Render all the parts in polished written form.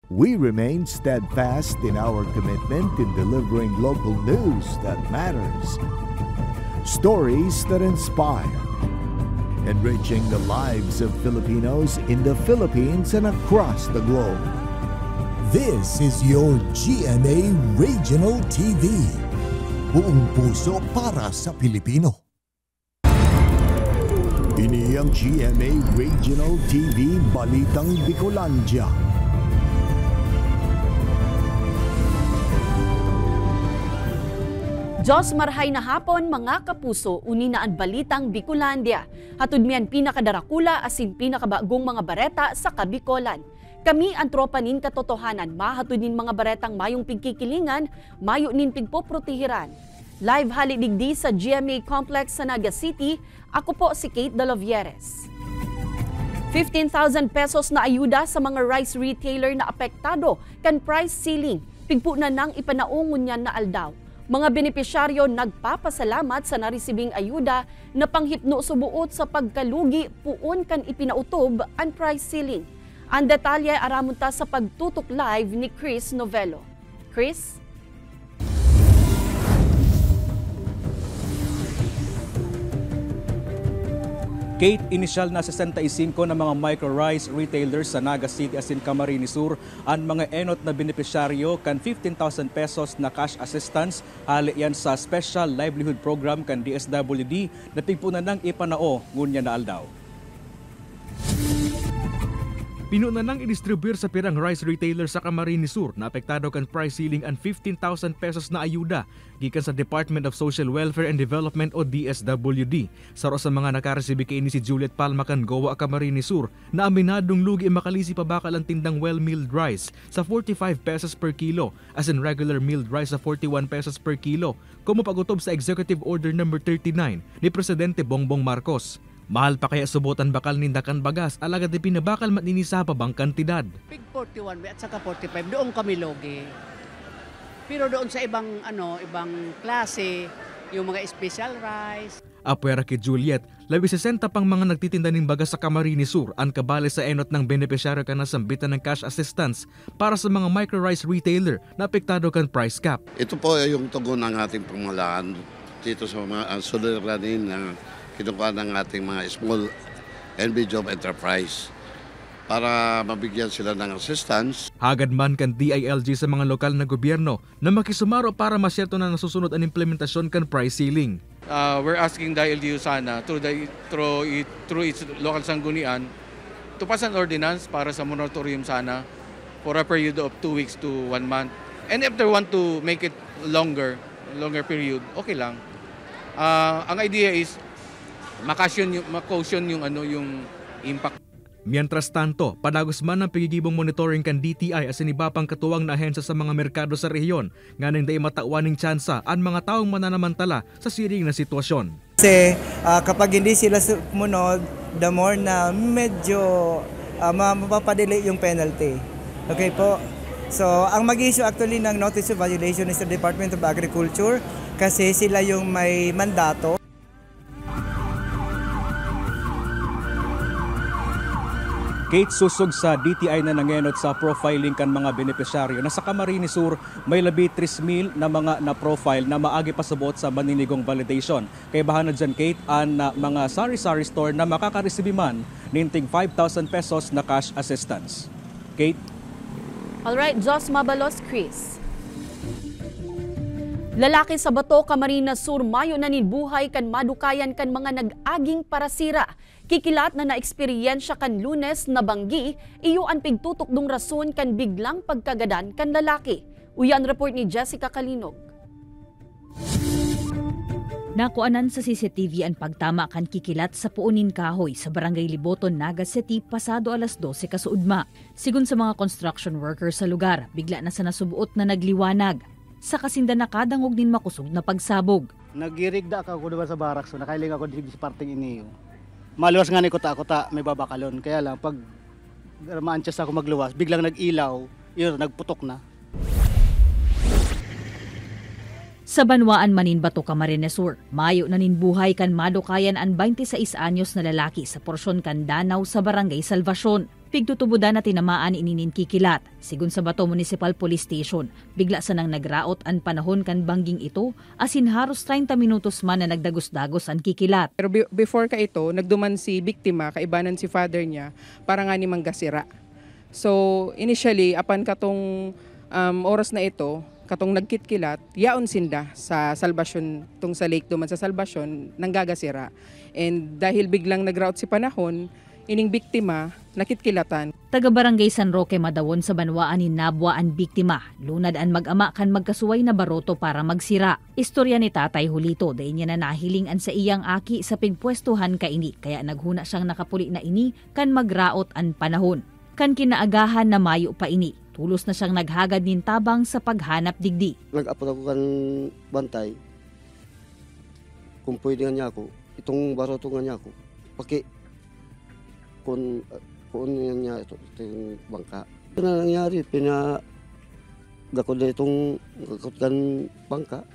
We remain steadfast in our commitment in delivering local news that matters. Stories that inspire. Enriching the lives of Filipinos in the Philippines and across the globe. This is your GMA Regional TV. Buong puso para sa Pilipino. Ini ang GMA Regional TV Balitang Bicolandia. Diyos marhay na hapon mga kapuso, uni na ang Balitang Bicolandia. Hatod miyan pinakadarakula asin pinakabagong mga bareta sa Kabikolan. Kami ang tropa nin katotohanan, mahatod nin mga baretang mayong pigkikilingan, mayo nin pigpoprotihiran. Live halidigdi sa GMA Complex sa Naga City, ako po si Kate Dalovieres. 15,000 pesos na ayuda sa mga rice retailer na apektado kan price ceiling, pigpo na nang ipanaungon niyan na aldaw. Mga benepisyaryo nagpapasalamat sa naresibing ayuda na panghipno subuot sa pagkalugi puon kan ipinautob ang price ceiling. Ang detalye aramunta sa pagtutok live ni Chris Novello. Chris? Kate, inisyal na 65 na mga micro-rice retailers sa Naga City asin Camarines Sur ang mga enot na benepisyaryo kan 15,000 pesos na cash assistance hali yan sa Special Livelihood Program kan DSWD na pigpunan ng ipanao ngunya na aldaw. Pinuna nang i-distribute sa pirang rice retailer sa Camarines Sur na apektado kan price ceiling ang 15,000 pesos na ayuda gikan sa Department of Social Welfare and Development o DSWD. Saro sa mga nakaresibi kay ni si Juliet Palma kan Goa Camarines Sur na aminadong lugi makalisi pa bakal ang tindang well-milled rice sa 45 pesos per kilo as in regular milled rice sa 41 pesos per kilo como pagutob sa Executive Order No. 39 ni Presidente Bongbong Marcos. Mahal pa kaya subutan bakal nindakan bagas alagad di pinabakal maninisa pa bang kantidad. Pig 41 at saka 45 doon kami logi. Pero doon sa ibang ibang klase, yung mga special rice. Apwera kay Juliet, 60 pang mga nagtitinda ng bagas sa Camarines Sur ang kabale sa enot ng benepisyaryo kan nasambitan ng cash assistance para sa mga micro-rice retailer na apektado kan price cap. Ito po ay yung tugon ng ating pamahalaan dito sa mga suliranin na kinukuha ng ating mga small and medium enterprise para mabigyan sila ng assistance. Hagad man kan DILG sa mga lokal na gobyerno na makisumaro para masyerto na nasusunod ang implementasyon kan price ceiling. We're asking DILG sana through its local sanggunian to pass an ordinance para sa moratorium sana for a period of 2 weeks to 1 month. And if they want to make it longer period, okay lang. Ang idea is makasyon yung impact. Mientras tanto, padagos man ang pagigibong monitoring kan DTI asin iba pang katuwang na ahensya sa mga merkado sa rehiyon nga nang day matauaning tsansa ang mga taong mananamantala sa siring na sitwasyon. Kasi kapag hindi sila sumunod, the more na medyo mapapadelay yung penalty. Okay po? So, ang mag-issue actually ng notice of violation is the Department of Agriculture kasi sila yung may mandato. Kate, susog sa DTI na nangenot sa profiling kan mga benepisyaryo na sa Camarines Sur may labi 3,000 na mga na-profile na maagi pasabot sa maninigong validation. Kaya bahan na dyan, Kate, ang mga sari-sari store na makakaresibi man ninting 5,000 pesos na cash assistance. Kate? Alright, Jos Mabalos, Chris. Lalaki sa Bato, Camarines Sur, mayo na buhay kan madukayan kan mga nag-aging parasira. Kikilat na naeksperyensya kan Lunes na banggi, iyo ang pigtutok dong rason kan biglang pagkagadan kan lalaki. Uyan report ni Jessica Kalinog. Nakuanan sa CCTV ang pagtama kan kikilat sa Puunin Kahoy sa Barangay Liboton, Naga City pasado alas 12 kasuudma. Sigun sa mga construction workers sa lugar, bigla na sa nasubuot na nagliwanag. Sa kasinda na kadangog din makusog na pagsabog. Nagirigda ako diba sa barak, so nakailing ako dito sa parting iniyo. Maluwas nga ni kuta-kuta, may babakalon. Kaya lang, pag maantyas ako magluwas, biglang nag-ilaw, yun, nagputok na. Sa Banwaan, Maninbato, Camarines Sur, mayo na ninbuhay kan madukayan ang 26 anyos na lalaki sa porsyon kan Danau sa Barangay Salvacion. Pigtutubudan na tinamaan inin kikilat. Sigun sa Bato Municipal Police Station, bigla sa nang nagraot ang panahon kan bangging ito, asin haros 30 minutos man na nagdagos-dagos ang kikilat. Pero before ka ito, nagduman si biktima, kaibanan si father niya, para nga ni manggasira. So initially, apan katong oras na ito, katong nagkitkilat, yaon sinda sa salbasyon, tung sa lake duman sa salbasyon, nanggagasira. And dahil biglang nagraot si panahon, ining biktima nakitkilatan. Taga Barangay San Roque Madawon sa Banwaan ni Nabwa ang biktima. Lunad ang mag-ama kan magkasuway na baroto para magsira. Istorya ni Tatay Julito dahil niya na nahiling an sa iyang aki sa pigpwestuhan kaini kaya naghuna siyang nakapuli na ini kan magraot ang panahon. Kan kinaagahan na mayo pa ini. Tulos na siyang naghagad nin tabang sa paghanap digdi. Nag-apot ako kan bantay. Kung pwede nga niya ako, itong baroto nga niya ako. Kung niya itong bangka. Ito na nangyari, pinagakod na itong kan bangka,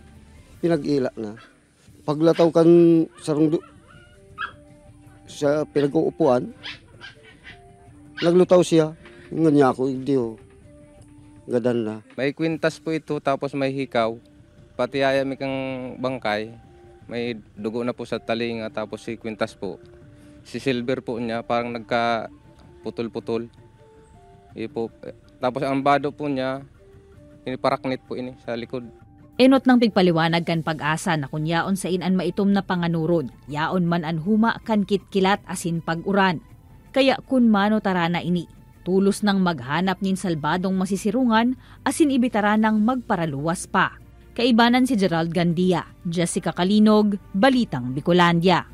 pinag-ila na. Paglataw kan sarong sa pinag-uupuan, naglutaw siya, nga niya ako, hindi ho, gadan na. May kwintas po ito, tapos may hikaw, pati ayami kang bangkay, may dugo na po sa talinga, tapos si kwintas po. Si silver po niya, parang nagka-putol-putol. Tapos ang bado po niya, iniparaknit po ini sa likod. Enot ng pigpaliwanag kan Pag-asa na kunyaon sa inan maitom na panganurod, yaon man an huma kan kitkilat asin pag-uran. Kaya kun mano tarana ini, tulos nang maghanap nin salbadong masisirungan asin ibitara nang magparaluwas pa. Kaibanan si Gerald Gandia, Jessica Kalinog, Balitang Bicolandia.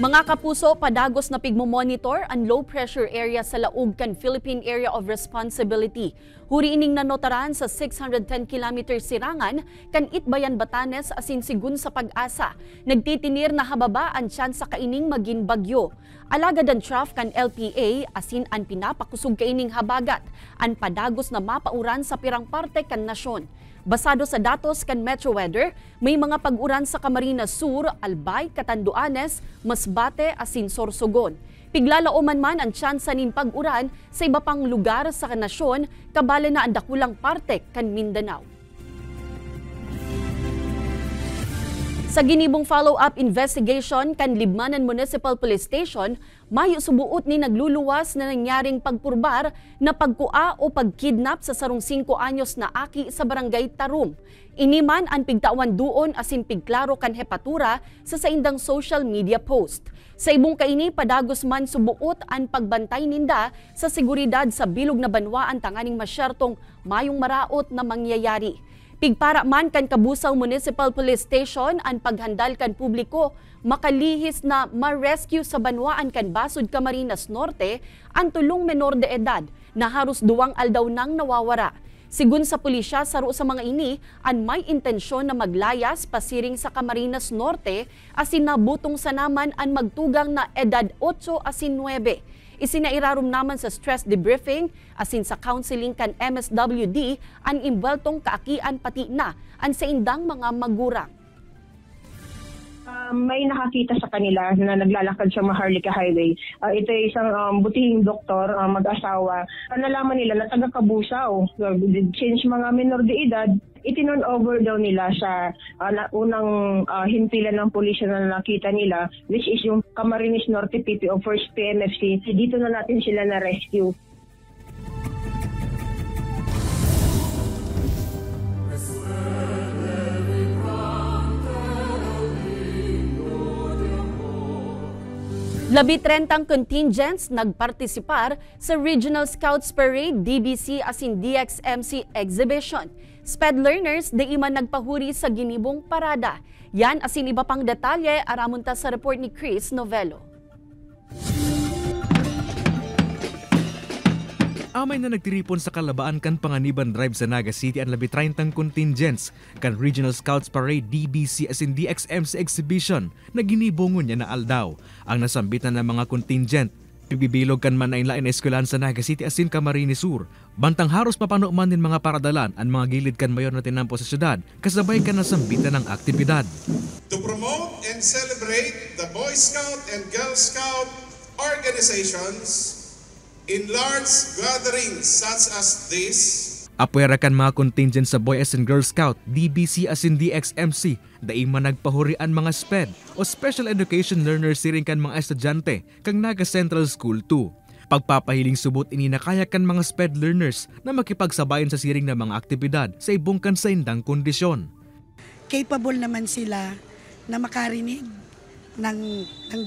Mga kapuso, padagos na pigmo-monitor ang low-pressure area sa laug kan Philippine Area of Responsibility. Huri ining nanotaran sa 610 km sirangan kan Itbayan, Batanes asin sigun sa Pag-asa. Nagtitinir na hababa ang tsansa kaining maging bagyo. Alagad ang trough kan LPA asin ang pinapakusog kaining habagat. Ang padagos na mapauran sa pirang parte kan nasyon. Basado sa datos kan Metro Weather, may mga pag-uran sa Camarines Sur, Albay, Catanduanes, Masbate, asin Sorsogon. Piglalauman man ang tsansa nin pag-uran sa iba pang lugar sa kanasyon, kabale na ang dakulang parte kan Mindanao. Sa ginibong follow-up investigation kan Libmanan Municipal Police Station, mayo subuot ni nagluluwas na nangyaring pagpurbar na pagkua o pagkidnap sa sarong 5 anyos na aki sa Barangay Tarum. Iniman ang pigtawan duon asin pigklaro kan hepatura sa saindang social media post. Sa ibong kaini, padagos man subuot ang pagbantay ninda sa seguridad sa bilog na banwaan tanganing masyertong mayong maraot na mangyayari. Pigpara man kan Kabusaw Municipal Police Station ang paghandal kan publiko makalihis na ma-rescue sa banwaan kan Basud, Camarines Norte ang tulong menor de edad na haros 2 aldaw nang nawawara. Sigun sa pulisya, saro sa mga ini ang may intensyon na maglayas pasiring sa Camarines Norte asin nabutong sa naman ang magtugang na edad 8 asin 9. Isinairarom naman sa stress debriefing asin sa counseling kan MSWD ang imbweltong kaakian pati na ang sa indang mga magurang. May nakakita sa kanila na naglalakad sa Maharlika Highway. Ito ay isang butihing doktor, mag-asawa. Nalaman nila na taga-Kabusaw. Since mga minor de edad, itinon over daw nila sa unang himpilan ng pulisya na nakita nila, which is yung Camarines Norte PPO 1st PMFC. Dito na natin sila na-rescue. Labi 30 contingents nagpartisipar sa Regional Scouts Parade, DBC asin DXMC Exhibition. SPED learners di iman nagpahuri sa ginibong parada. Yan asin iba pang detalye aramunta sa report ni Chris Novello. Amay na nagtiripon sa kalabaan kan Panganiban Drive sa Naga City ang labi 30 contingents kan Regional Scouts Parade, DBC asin DXMC Exhibition na ginibongon niya na aldaw. Ang nasambitan ng mga contingent, Pigbibilog kan man na inlain eskwelahan sa Naga City asin Camarines Sur. Bantang haros mapano man din mga paradalan ang mga gilid kan mayor na tinampo sa syudad, kasabay kan nasambitan ng aktibidad. To promote and celebrate the Boy Scout and Girl Scout organizations in large gatherings such as this, apwera kan mga contingent sa Boy and Girl Scout, DBC asin DXMC, daima nagpahurian mga SPED o Special Education Learners siring kan mga estudyante kang Naga Central School 2. Pagpapahiling subot ininakaya kan mga SPED learners na makipagsabayan sa siring na mga aktibidad sa ibong kansaindang kondisyon. Capable naman sila na makarinig ng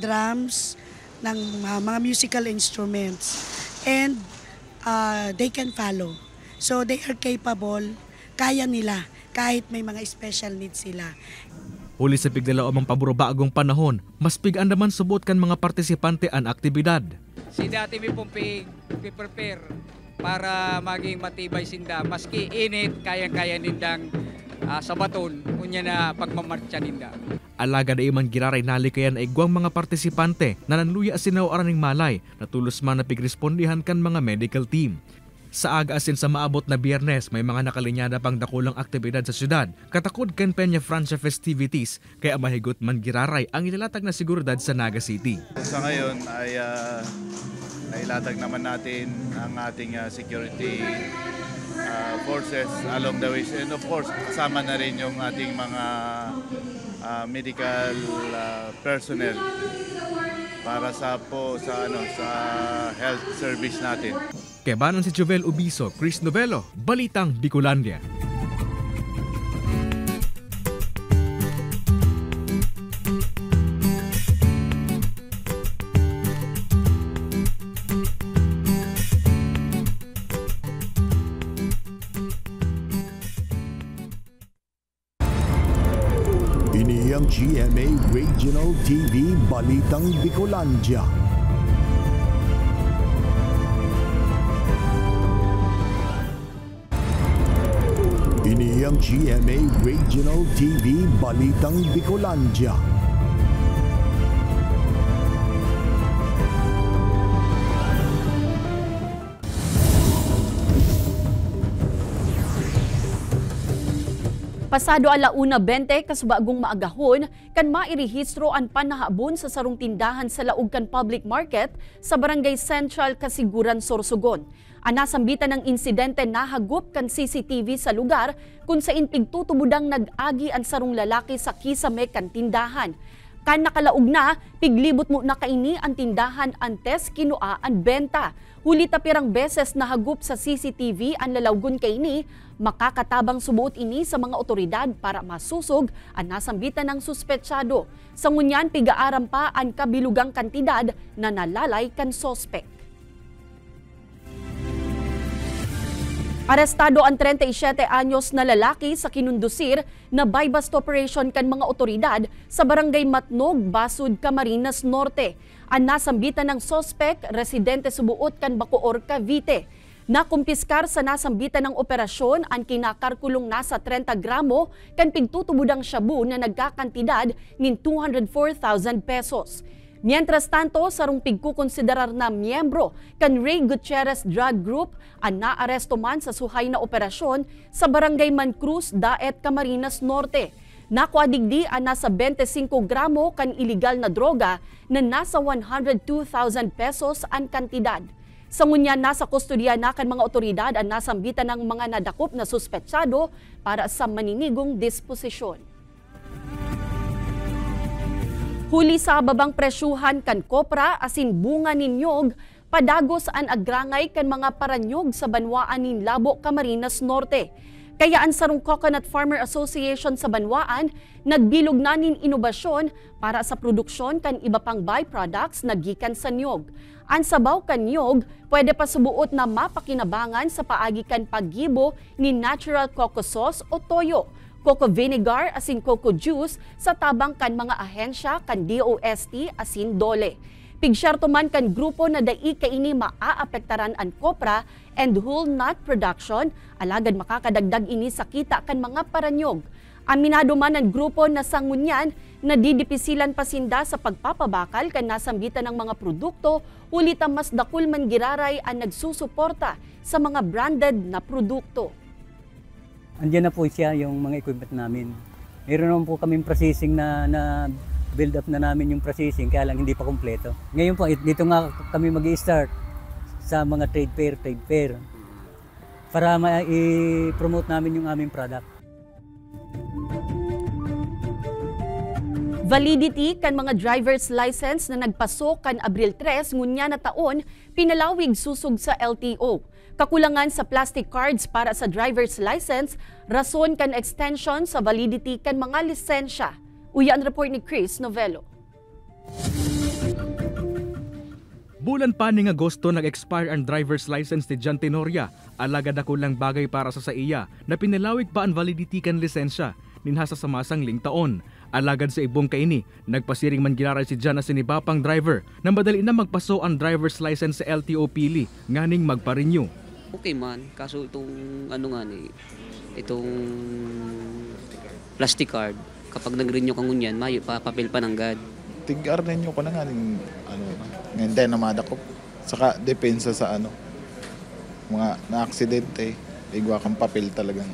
drums, ng mga musical instruments, and they can follow. So they are capable, kaya nila kahit may mga special needs sila. Huli sa pigdala o mga paburobagong panahon, mas pigaan naman subot kan mga partisipante ang aktibidad. Si dati may pumpig, prepare para maging matibay sinda. Maski init, kayang-kaya nindang sa baton, unya na pagmamarcha ninda. Alaga na iman giraray nalikayan ay guwang mga partisipante na nanluya asinaw araning malay na tulos man na pigrespondihan kan mga medical team. Sa aga asin sa maabot na Biyernes, may mga nakalinyada pang dakulang aktibidad sa syudad, katakod kan Peña Francia festivities, kaya mahigot man giraray ang ilalatag na seguridad sa Naga City. Sa ngayon ay nailatag naman natin ang ating security forces along the way, and of course kasama na rin yung ating mga medical personnel para sa health service natin. Kebanan si Jovel Ubiso, Chris Novelo, Balitang Bicolandia. Ini ang GMA Regional TV Balitang Bicolandia. Ini ang GMA Regional TV Balitang Bicolandia. Pasado 1:20 kasubagong maagahon kan mairehistro ang panahabon sa sarong tindahan sa laog kan public market sa Barangay Central, Kasiguran, Sorsogon. Anasambitan ng insidente nahagup kan CCTV sa lugar kung sa pigtutubudang nag-agi ang sarong lalaki sa kisame kan tindahan. Kan nakalaog na, piglibot mo na kaini ang tindahan antes kinua ang benta. Huli tapirang beses nahagup sa CCTV ang lalawgon kaini, makakatabang subuot ini sa mga otoridad para masusog ang nasambitan ng suspetsyado. Sa ngunyan, pigaaram pa ang kabilugang kantidad na nalalay kan sospek. Arestado ang 37 anyos na lalaki sa kinundusir na buy-bust operation kan mga otoridad sa Barangay Matnog, Basud, Camarines Norte. Ang nasambitan ng sospek, residente subuot kan Bacoor, Cavite. Nakumpiskar sa nasambitan ng operasyon ang kinakarkulong nasa 30 gramo kan pigtutubudang shabu na nagkakantidad ng 204,000 pesos. Mientras tanto, sarong pigkukonsiderar na miyembro kan Ray Gutierrez Drug Group ang naaresto man sa suhay na operasyon sa Barangay Mancruz, Daet, Camarines Norte. Nakuadigdi ang nasa 25 gramo kan iligal na droga na nasa 102,000 pesos ang kantidad. Sa ngunyan, nasa kustodiya na kan mga otoridad ang nasambitan ng mga nadakop na suspetsyado para sa maninigong disposisyon. Huli sa babang presyuhan kan kopra asin bunga nin nyog, padagos an agrangay kan mga paranyog sa banwaan nin Labo, Camarines Norte. Kaya ang sarong Coconut Farmer Association sa Banwaan, nagbilog na nin inobasyon para sa produksyon kan iba pang byproducts na gikan sa nyog. Ang sabaw kan nyog, pwede pa subuot na mapakinabangan sa paagi kan paggibo ni natural coco sauce o toyo, coco vinegar asin coco juice sa tabang kan mga ahensya kan DOST asin DOLE. Pigsyarto man kan grupo na dai kaini maaapektaran ang kopra and whole nut production, alagad makakadagdag ini sa kita kan mga paranyog. Aminado man ang grupo na sa ngunyan, Nadidipisilan pasinda sa pagpapabakal kan nasambitan ng mga produkto, ulit ang mas dakul man giraray ang nagsusuporta sa mga branded na produkto. Andiyan na po siya yung mga equipment namin. Meron naman po kaming processing na build up na namin yung processing, kaya lang hindi pa kumpleto. Ngayon po, dito nga kami mag-i-start sa mga trade fair para i-promote namin yung aming product. Validity kan mga driver's license na nagpasok kan Abril 3 ngunya na taon, pinalawig susog sa LTO. Kakulangan sa plastic cards para sa driver's license, rason kan extension sa validity kan mga lisensya. Uyan report ni Chris Novello. Bulan pa ning Agosto nag-expire ang driver's license ni John Tenoria. Alagad ako lang bagay para sa iya na pinalawig pa ang validity kan lisensya ninhasa sa masangling taon. Alagad sa ibong kaini, nagpasiring man ginaray si John na sinibapang driver na madali na magpaso ang driver's license sa LTO pili nganing magpa-renew. Okay man, kaso itong itong plastic card, kapag nag-renew kang ngunyan, mayo papapil pa ng GAD. Tig-renew ko na nga ng ngayon tayo namada ko. Saka depensa sa mga na-aksidente, igwa kang papel talagang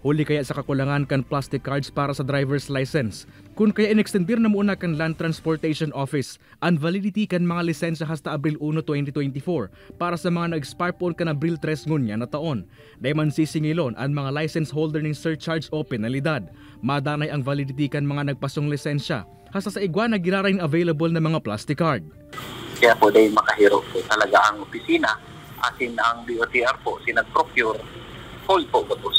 Huli kaya sa kakulangan kan plastic cards para sa driver's license. Kung kaya inextendir na muna kan Land Transportation Office ang validity kan mga lisensya hasta Abril 1, 2024 para sa mga nag-expire po kan Abril 3 ngunya na taon. Dahil man sisingilon ang mga license holder ng surcharge o penalidad. Madanay ang validity kan mga nagpasong lisensya hasta sa igwa na giraray available na mga plastic card. Kaya po dahil makahiro po talaga ang opisina asin ang DOTR po sinag-procure whole po tapos.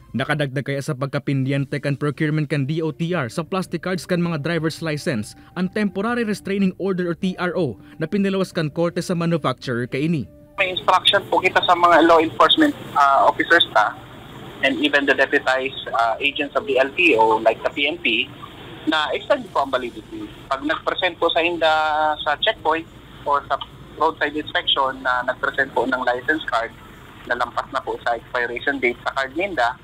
Nakadagdag kaya sa pagkapindiente kan procurement kan DOTR sa plastic cards kan mga driver's license ang Temporary Restraining Order or TRO na pinilawas kan korte sa manufacturer kaini. May instruction po kita sa mga law enforcement officers and even the deputized agents of the LTO like the PNP na extend po ang validity. Pag nag-present po sa inda sa checkpoint or sa roadside inspection na nag-present po ng license card na lampas na po sa expiration date sa card ninda,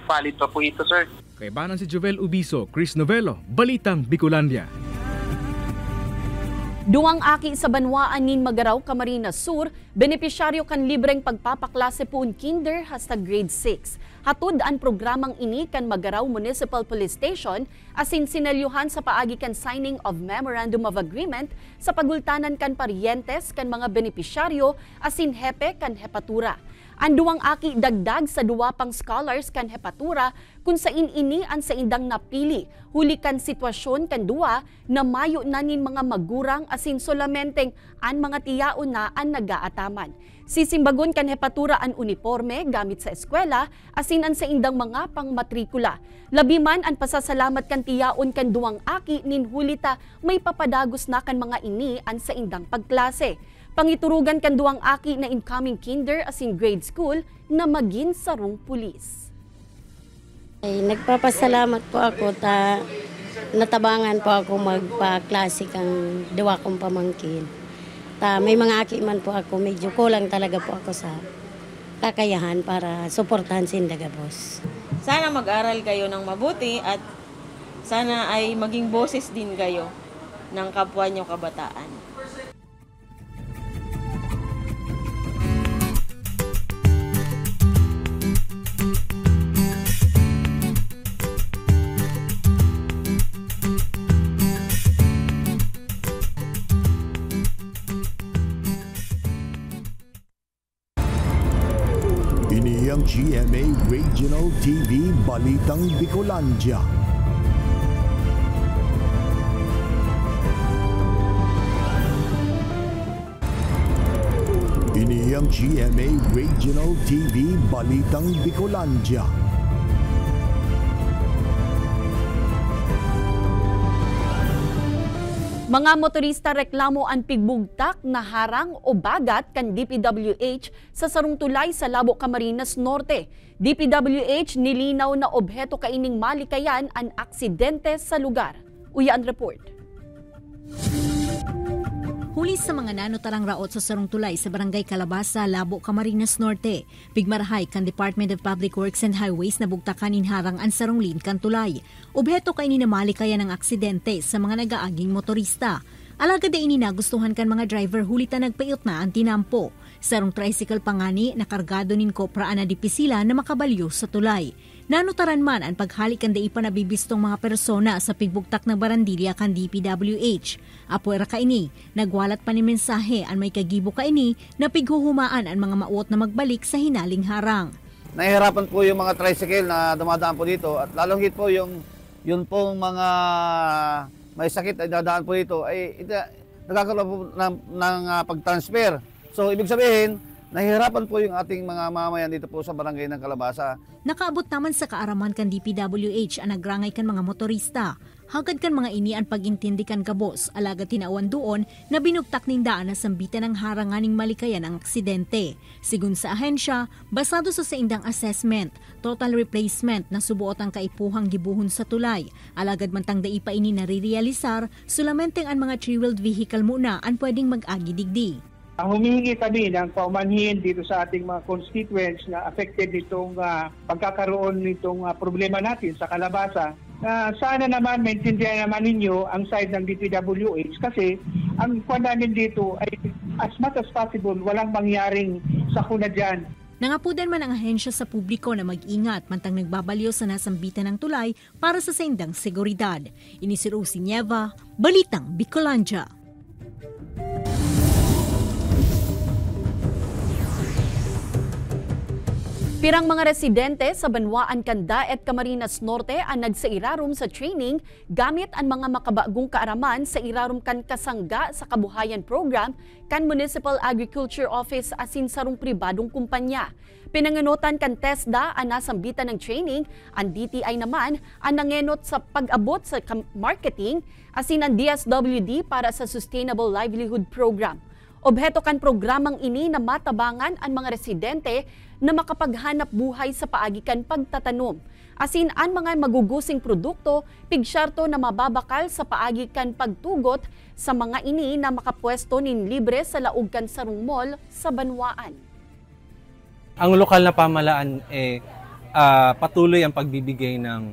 valid pa po ito, sir. Kay banan si Jovel Ubiso, Chris Novello, Balitang Bicolandia. Duwang aki sa Banwaan nin Magaraw, Camarines Sur, benepisyaryo kan libreng pagpapaklase poon kinder hasta grade 6. Hatud ang programang ini kan Magaraw Municipal Police Station asin sinelyuhan sa paagi kan signing of Memorandum of Agreement sa pagultanan kan paryentes kan mga benepisyaryo asin hepe kan hepatura. Ang duwang aki dagdag sa duwa pang scholars kan hepatura kung sain ini ang sa indang napili. Huli kan sitwasyon kan duwa na mayo na nin mga magurang asin solamenteng ang mga tiyaon na ang nagaataman. Sisimbagon kan hepatura ang uniforme gamit sa eskwela asin ang sa indang mga pangmatrikula. Labi man ang pasasalamat kan tiyaon kan duwang aki nin hulita may papadagos na kan mga ini ang sa indang pagklase. Pangiturugan kan duwang aki na incoming kinder asin grade school na maging sarong pulis. Ay, nagpapasalamat po ako natabangan po ako magpa-klase kang duwa kong pamangkin. May mga aki man po ako, medyo kulang talaga po ako sa kakayahan para suportahan si Indaga Boss. Sana mag-aral kayo ng mabuti at sana ay maging boses din kayo ng kapwa nyo kabataan. Ang GMA Regional TV Balitang Bicolandia. Ini ang GMA Regional TV Balitang Bicolandia. Mga motorista reklamo ang pigbugtak na harang o bagat kan DPWH sa sarong tulay sa Labo, Camarines Norte. DPWH nilinaw na obheto kaining malikayan ang aksidente sa lugar. Uyaan report. Huli sa mga nanotarang raot sa sarong tulay sa Barangay Calabasa, Labo, Camarines Norte. Pigmarahay kan Department of Public Works and Highways na bugtakan inharang ang sarong lin kan tulay. Obheto kay ninamali kaya ng aksidente sa mga nagaaging motorista. Alagad ay nagustuhan kan mga driver hulitan nagpaiot na ang tinampo. Sarong tricycle pangani na kargado nin kopra na dipisila na makabalyo sa tulay. Nanutaran man ang paghalik kan dai pa nabibistong mga persona sa pigbugtak ng barandilya kan DPWH. Apoy ra kaini, nagwalat pa ni mensahe ang may kagibo kaini na pighuhumaan ang mga mauot na magbalik sa hinaling harang. Nahihirapan po yung mga tricycle na dumadaan po dito at lalong hit po yun pong mga may sakit ay dadaan po dito ay nagkakaroon po ng pag-transfer. So ibig sabihin, nahihirapan po yung ating mga mamayan dito po sa barangay ng Calabasa. Nakaabot naman sa kaaraman kan DPWH ang nagrangay kan mga motorista. Hagad kan mga ini ang pag-intindi kan kabos, alaga tinauan doon na binugtak ning daan na sambitan ng haranganing malikayan ang aksidente. Sigun sa ahensya, basado sa saindang assessment, total replacement na subuot ang kaipuhang gibuhon sa tulay. Alagad man tang dai pa ini narirealisar, sulamenteng ang mga three-wheeled vehicle muna ang pwedeng mag-agi digdi. Humihingi kami ng paumanhin dito sa ating mga constituents na affected nitong pagkakaroon nitong problema natin sa Calabasa. Sana naman maintindihan naman ninyo ang side ng DPWH kasi ang kwan namin dito ay as much as possible walang mangyaring sakuna dyan. Nangapudan man ang ahensya sa publiko na mag-ingat mantang nagbabalyo sa nasambitan ng tulay para sa saindang seguridad. Ini si Rosie Nieva, Balitang Bicolandia. Pirang mga residente sa Banwaan, Canda at Camarines Norte ang nagsairarum sa training gamit ang mga makabagong kaaraman sa irarum kan kasangga sa kabuhayan program kan Municipal Agriculture Office asin sarong pribadong kumpanya. Pinanganutan kan TESDA ang nasambitan ng training, ang DTI naman ang nangenot sa pag-abot sa marketing asin ang DSWD para sa Sustainable Livelihood Program. Obheto kan programang ini na matabangan ang mga residente na makapaghanap buhay sa paagikan pagtatanom. Asin ang mga magugusing produkto, pigsyarto na mababakal sa paagikan pagtugot sa mga ini na makapwesto nin libre sa laog kan sarong mall sa Banwaan. Ang lokal na pamahalaan patuloy ang pagbibigay ng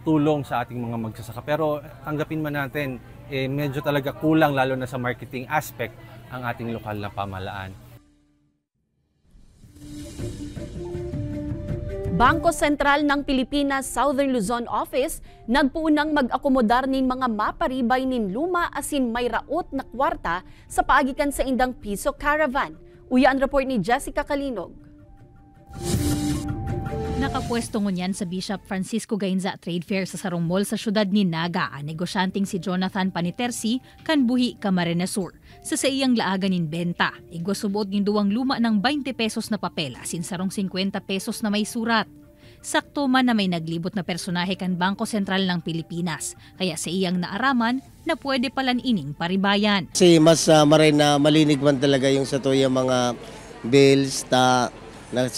tulong sa ating mga magsasaka. Pero tanggapin man natin, medyo talaga kulang lalo na sa marketing aspect ang ating lokal na pamahalaan. Bangko Sentral ng Pilipinas Southern Luzon Office nagpuunang mag-akomodar nin mga maparibay nin luma asin may raot na kwarta sa paagikan sa indang piso caravan. Uya ang report ni Jessica Kalinog. Nakapwesto ngunyan sa Bishop Francisco Gainza Trade Fair sa Sarong Mall sa syudad ni Naga ang negosyanteng si Jonathan Panitersi kan buhi Camarines Sur. Sa iyang laagan nin benta, igwasubot nin duwang luma ng 20 pesos na papel asin sarong 50 pesos na may surat. Sakto man na may naglibot na personahe kan Bangko Sentral ng Pilipinas, kaya sa iyang naaraman na pwede palan ining paribayan. Kasi mas maray na malinig man talaga yung sa tuyang mga bills na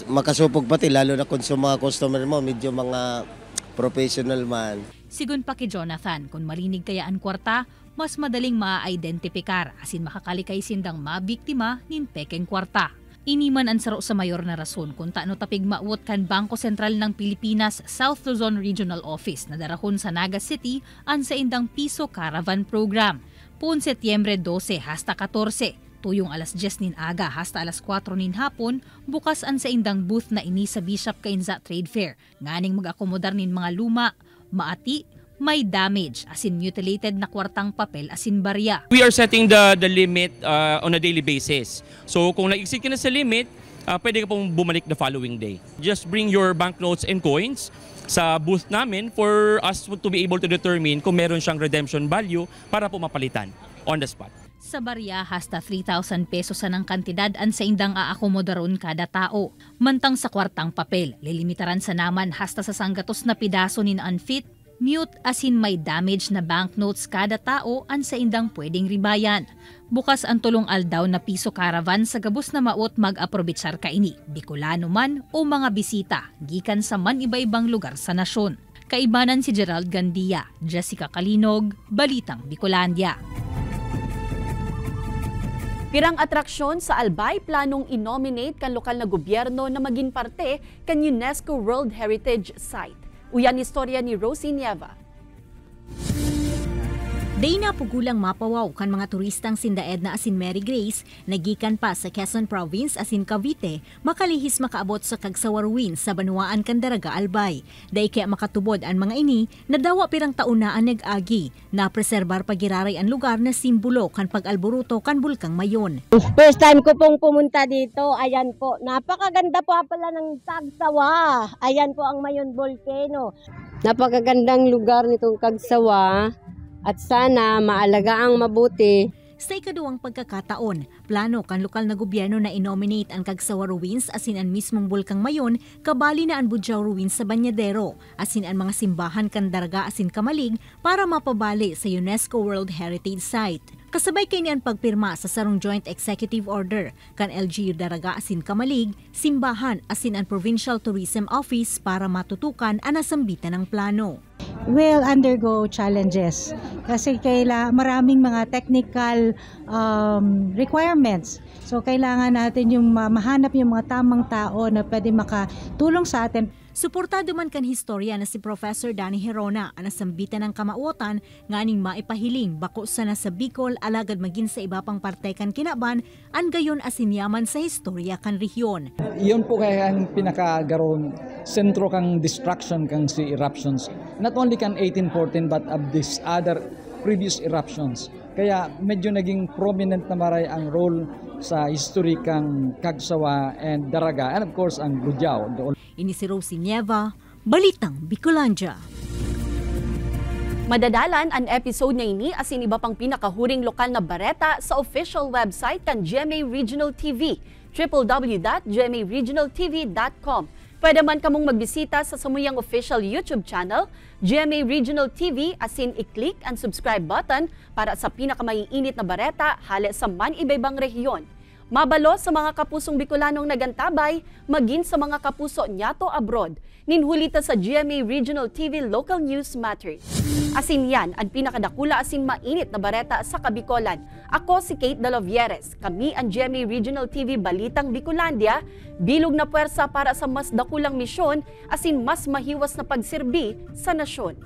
makasupog pati lalo na kung sa mga customer mo medyo mga professional man. Sigun pa kay Jonathan, kung marinig kaya ang kwarta, mas madaling ma-identifikar asin makakalikay sindang mabiktima nin pekeng kwarta. Iniman ang saro sa mayor na rason kung taano tapig maawot kan Bangko Sentral ng Pilipinas South Luzon Regional Office na darahon sa Naga City ang sa indang piso caravan program. Puun Setyembre 12 hasta 14. Tuyong alas 10 nin aga hasta alas 4 nin hapon, bukas ang sa indang booth na ini sa Bishop Gainza Trade Fair. Nganing mag-akomodar nin mga luma, maati, may damage, asin mutilated na kwartang papel asin barya. We are setting the limit on a daily basis. So kung nag-exceed ka na sa limit, pwede ka pong bumalik the following day. Just bring your banknotes and coins sa booth namin for us to be able to determine kung meron siyang redemption value para po mapalitan on the spot. Sa barya, hasta 3,000 pesos ang kantidad ang sa indang aakomodaron kada tao. Mantang sa kwartang papel, lilimitaran sa naman hasta sa sanggatos na pidaso nin unfit, mute asin may damage na banknotes kada tao ang sa indang pwedeng ribayan. Bukas ang tulong aldaw na piso caravan sa gabos na maot mag-aprobitsar kaini, Bicolano man o mga bisita, gikan sa man iba-ibang lugar sa nasyon. Kaibanan si Gerald Gandia, Jessica Kalinog, Balitang Bicolandia. Pirang atraksyon sa Albay planong inominate kan lokal na gobyerno na maging parte kan UNESCO World Heritage Site. Uyan istorya ni Rosie Nieva. Day na pugulang mapawaw kan mga turistang sindaed na asin Mary Grace, nagikan pa sa Quezon Province asin Cavite, makalihis makaabot sa Kagsawaruin sa Banuaan kan Daraga Albay. Day kaya makatubod ang mga ini, nadawa pirang taon na ang nag-agi, na preserbar pagiraray ang lugar na simbolo kan pag-alboruto kan Bulkang Mayon. First time ko pong pumunta dito, ayan po, napakaganda po pala ng Kagsawa. Ayan po ang Mayon Volcano. Napakagandang lugar nitong Kagsawa. At sana maalagaan mabuti. Sa ikaduwang pagkakataon, plano kan lokal na gobyerno na inominate ang Kagsawa Ruins asin ang mismong Bulkang Mayon, kabali na ang Budjao Ruins sa Banyadero, asin ang mga simbahan kan Daraga asin Kamalig para mapabali sa UNESCO World Heritage Site. Kasabay kay niyan pagpirma sa sarong Joint Executive Order kan LGU Daraga asin Kamalig, simbahan asin ang Provincial Tourism Office para matutukan ang nasambitan ng plano. Will undergo challenges kasi maraming mga technical requirements. So kailangan natin yung mahanap yung mga tamang tao na pwede makatulong sa atin. Suportado man kan historia na si Professor Danny Herona ang nasambitan ng kamauotan nganing maipahiling bako sa nasa Bicol alagad maging sa iba pang parte kan Kinaban ang gayon asinyaman sa historia kan rehiyon. Iyon po kaya ang pinakagaron sentro kang destruction kang si eruptions. Not only kan 1814 but of these other previous eruptions. Kaya medyo naging prominent na maray ang role sa history kang Kagsawa and Daraga and of course ang Budjao. Ini si Rosie Nieva, Balitang Bicolandia. Madadalan ang episode na ini asin iba pang pinakahuring lokal na bareta sa official website kan GMA Regional TV, www.gmaregionaltv.com. Pwede man kamong magbisita sa samuyang official YouTube channel, GMA Regional TV, asin i-click ang subscribe button para sa pinakamaiinit na bareta hale sa man-ibaybang rehiyon. Mabalo sa mga kapusong Bicolanong nagantabay, maging sa mga kapuso nyato abroad, ninhulita sa GMA Regional TV Local News Matters. Asin yan ang pinakadakula asin mainit na bareta sa Kabicolan. Ako si Kate Dalovieres, kami ang GMA Regional TV Balitang Bicolandia, bilog na puwersa para sa mas dakulang misyon asin mas mahiwas na pagserbi sa nasyon.